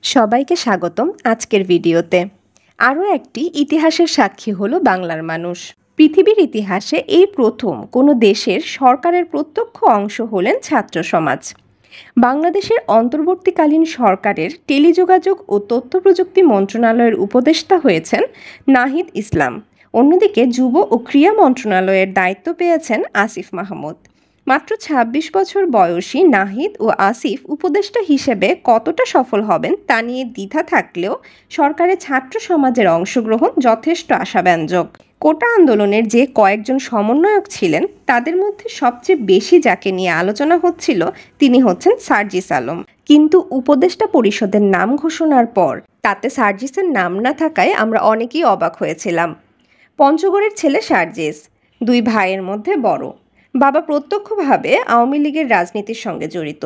সবাইকে স্বাগতম আজকের ভিডিওতে। আরও একটি ইতিহাসের সাক্ষী হলো বাংলার মানুষ। পৃথিবীর ইতিহাসে এই প্রথম কোনো দেশের সরকারের প্রত্যক্ষ অংশ হলেন ছাত্র সমাজ। বাংলাদেশের অন্তর্বর্তীকালীন সরকারের টেলিযোগাযোগ ও তথ্য প্রযুক্তি মন্ত্রণালয়ের উপদেষ্টা হয়েছেন নাহিদ ইসলাম। অন্যদিকে যুব ও ক্রীড়া মন্ত্রণালয়ের দায়িত্ব পেয়েছেন আসিফ মাহমুদ। মাত্র ২৬ বছর বয়সী নাহিদ ও আসিফ উপদেষ্টা হিসেবে কতটা সফল হবেন তা নিয়ে দ্বিধা থাকলেও সরকারের ছাত্র সমাজের অংশগ্রহণ যথেষ্ট আশাব্যঞ্জক। কোটা আন্দোলনের যে কয়েকজন সমন্বয়ক ছিলেন তাদের মধ্যে সবচেয়ে বেশি যাকে নিয়ে আলোচনা হচ্ছিল তিনি হচ্ছেন সার্জিস আলম। কিন্তু উপদেষ্টা পরিষদের নাম ঘোষণার পর তাতে সার্জিসের নাম না থাকায় আমরা অনেকেই অবাক হয়েছিলাম। পঞ্চগড়ের ছেলে সার্জিস, দুই ভাইয়ের মধ্যে বড়। বাবা প্রত্যক্ষভাবে আওয়ামী লীগের রাজনীতির সঙ্গে জড়িত।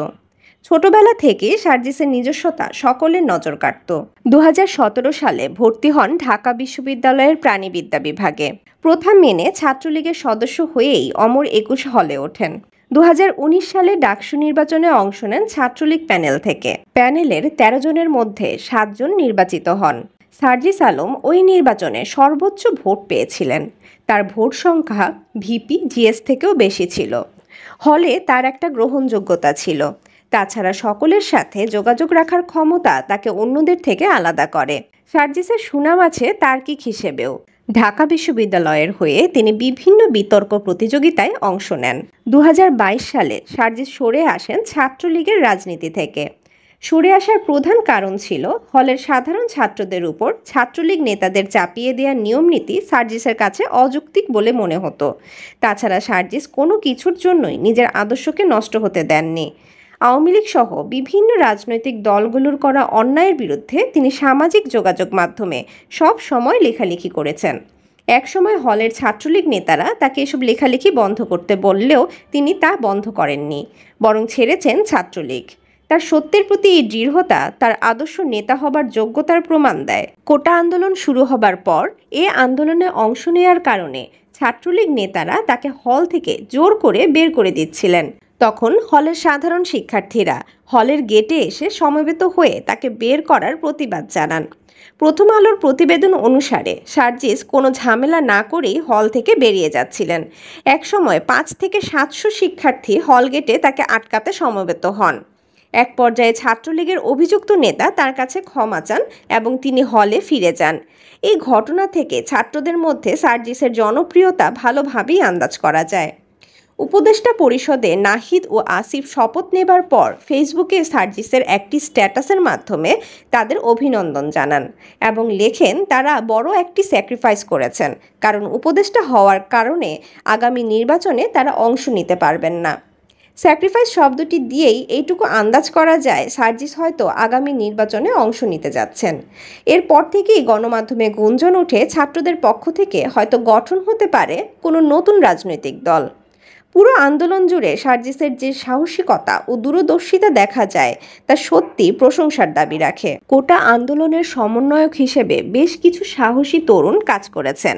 ছোটবেলা থেকে সার্জিসের নিজস্বতা সকলের নজর কাটত। ২০১৭ সালে ভর্তি হন ঢাকা বিশ্ববিদ্যালয়ের প্রাণিবিদ্যা বিভাগে। প্রথা মেনে ছাত্রলীগের সদস্য হয়েই অমর ২১ হলে ওঠেন। ২০১৯ সালে ডাকসু নির্বাচনে অংশ নেন ছাত্রলীগ প্যানেল থেকে। প্যানেলের ১৩ জনের মধ্যে ৭ জন নির্বাচিত হন। সার্জিস আলম ওই নির্বাচনে সর্বোচ্চ ভোট পেয়েছিলেন। তার ভোট সংখ্যা ভিপি জিএস থেকেও বেশি ছিল। হলে তার একটা গ্রহণযোগ্যতা ছিল। তাছাড়া সকলের সাথে যোগাযোগ রাখার ক্ষমতা তাকে অন্যদের থেকে আলাদা করে। সার্জিসের সুনাম আছে তার্কিক হিসেবেও। ঢাকা বিশ্ববিদ্যালয়ের হয়ে তিনি বিভিন্ন বিতর্ক প্রতিযোগিতায় অংশ নেন। ২০২২ সালে সার্জিস সরে আসেন ছাত্রলীগের রাজনীতি থেকে। সরে আসার প্রধান কারণ ছিল হলের সাধারণ ছাত্রদের উপর ছাত্রলীগ নেতাদের চাপিয়ে দেওয়ার নিয়মনীতি সার্জিসের কাছে অযৌক্তিক বলে মনে হতো। তাছাড়া সার্জিস কোনো কিছুর জন্যই নিজের আদর্শকে নষ্ট হতে দেননি। আওয়ামী লীগ সহ বিভিন্ন রাজনৈতিক দলগুলোর করা অন্যায়ের বিরুদ্ধে তিনি সামাজিক যোগাযোগ মাধ্যমে সব সময় লেখালেখি করেছেন। একসময় হলের ছাত্রলীগ নেতারা তাকে এসব লেখালেখি বন্ধ করতে বললেও তিনি তা বন্ধ করেননি, বরং ছেড়েছেন ছাত্রলীগ। তার সত্যের প্রতি এই দৃঢ়তা তার আদর্শ নেতা হবার যোগ্যতার প্রমাণ দেয়। কোটা আন্দোলন শুরু হবার পর এ আন্দোলনে অংশ নেওয়ার কারণে ছাত্রলীগ নেতারা তাকে হল থেকে জোর করে বের করে দিচ্ছিলেন। তখন হলের সাধারণ শিক্ষার্থীরা হলের গেটে এসে সমবেত হয়ে তাকে বের করার প্রতিবাদ জানান। প্রথম আলোর প্রতিবেদন অনুসারে সার্জিস কোনো ঝামেলা না করেই হল থেকে বেরিয়ে যাচ্ছিলেন। একসময় ৫ থেকে ৭০০ শিক্ষার্থী হল গেটে তাকে আটকাতে সমবেত হন। এক পর্যায়ে ছাত্রলীগের অভিযুক্ত নেতা তার কাছে ক্ষমা চান এবং তিনি হলে ফিরে যান। এই ঘটনা থেকে ছাত্রদের মধ্যে সার্জিসের জনপ্রিয়তা ভালোভাবেই আন্দাজ করা যায়। উপদেষ্টা পরিষদে নাহিদ ও আসিফ শপথ নেবার পর ফেসবুকে সার্জিসের একটি স্ট্যাটাসের মাধ্যমে তাদের অভিনন্দন জানান এবং লেখেন তারা বড় একটি স্যাক্রিফাইস করেছেন, কারণ উপদেষ্টা হওয়ার কারণে আগামী নির্বাচনে তারা অংশ নিতে পারবেন না। স্যাক্রিফাইস শব্দটি দিয়েই এইটুকু আন্দাজ করা যায় সার্জিস হয়তো আগামী নির্বাচনে অংশ নিতে যাচ্ছেন। এরপর থেকেই গণমাধ্যমে গুঞ্জন ওঠে ছাত্রদের পক্ষ থেকে হয়তো গঠন হতে পারে কোনো নতুন রাজনৈতিক দল। পুরো আন্দোলন জুড়ে সার্জিসের যে সাহসিকতা ও দূরদর্শিতা দেখা যায় তা সত্যি প্রশংসার দাবি রাখে। কোটা আন্দোলনের সমন্বয়ক হিসেবে বেশ কিছু সাহসী তরুণ কাজ করেছেন।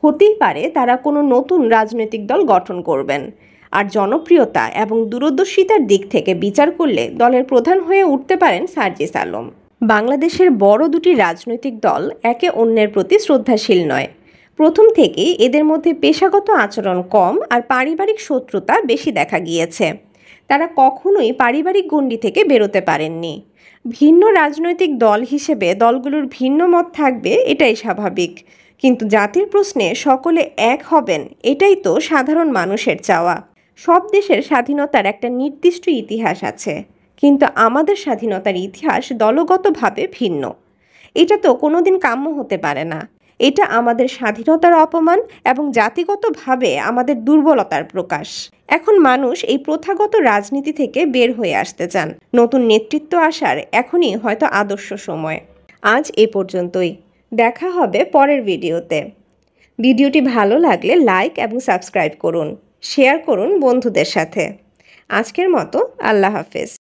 হতেই পারে তারা কোনো নতুন রাজনৈতিক দল গঠন করবেন। আর জনপ্রিয়তা এবং দূরদর্শিতার দিক থেকে বিচার করলে দলের প্রধান হয়ে উঠতে পারেন সার্জিস আলম। বাংলাদেশের বড় দুটি রাজনৈতিক দল একে অন্যের প্রতি শ্রদ্ধাশীল নয়। প্রথম থেকেই এদের মধ্যে পেশাগত আচরণ কম আর পারিবারিক শত্রুতা বেশি দেখা গিয়েছে। তারা কখনোই পারিবারিক গণ্ডি থেকে বেরোতে পারেননি। ভিন্ন রাজনৈতিক দল হিসেবে দলগুলোর ভিন্ন মত থাকবে, এটাই স্বাভাবিক। কিন্তু জাতির প্রশ্নে সকলে এক হবেন, এটাই তো সাধারণ মানুষের চাওয়া। সব দেশের স্বাধীনতার একটা নির্দিষ্ট ইতিহাস আছে, কিন্তু আমাদের স্বাধীনতার ইতিহাস দলগতভাবে ভিন্ন। এটা তো কোনোদিন কাম্য হতে পারে না। এটা আমাদের স্বাধীনতার অপমান এবং জাতিগতভাবে আমাদের দুর্বলতার প্রকাশ। এখন মানুষ এই প্রথাগত রাজনীতি থেকে বের হয়ে আসতে চান। নতুন নেতৃত্ব আসার এখনই হয়তো আদর্শ সময়। আজ এ পর্যন্তই। দেখা হবে পরের ভিডিওতে। ভিডিওটি ভালো লাগলে লাইক এবং সাবস্ক্রাইব করুন, শেয়ার করুন বন্ধুদের সাথে। আজকের মতো আল্লাহ হাফেজ।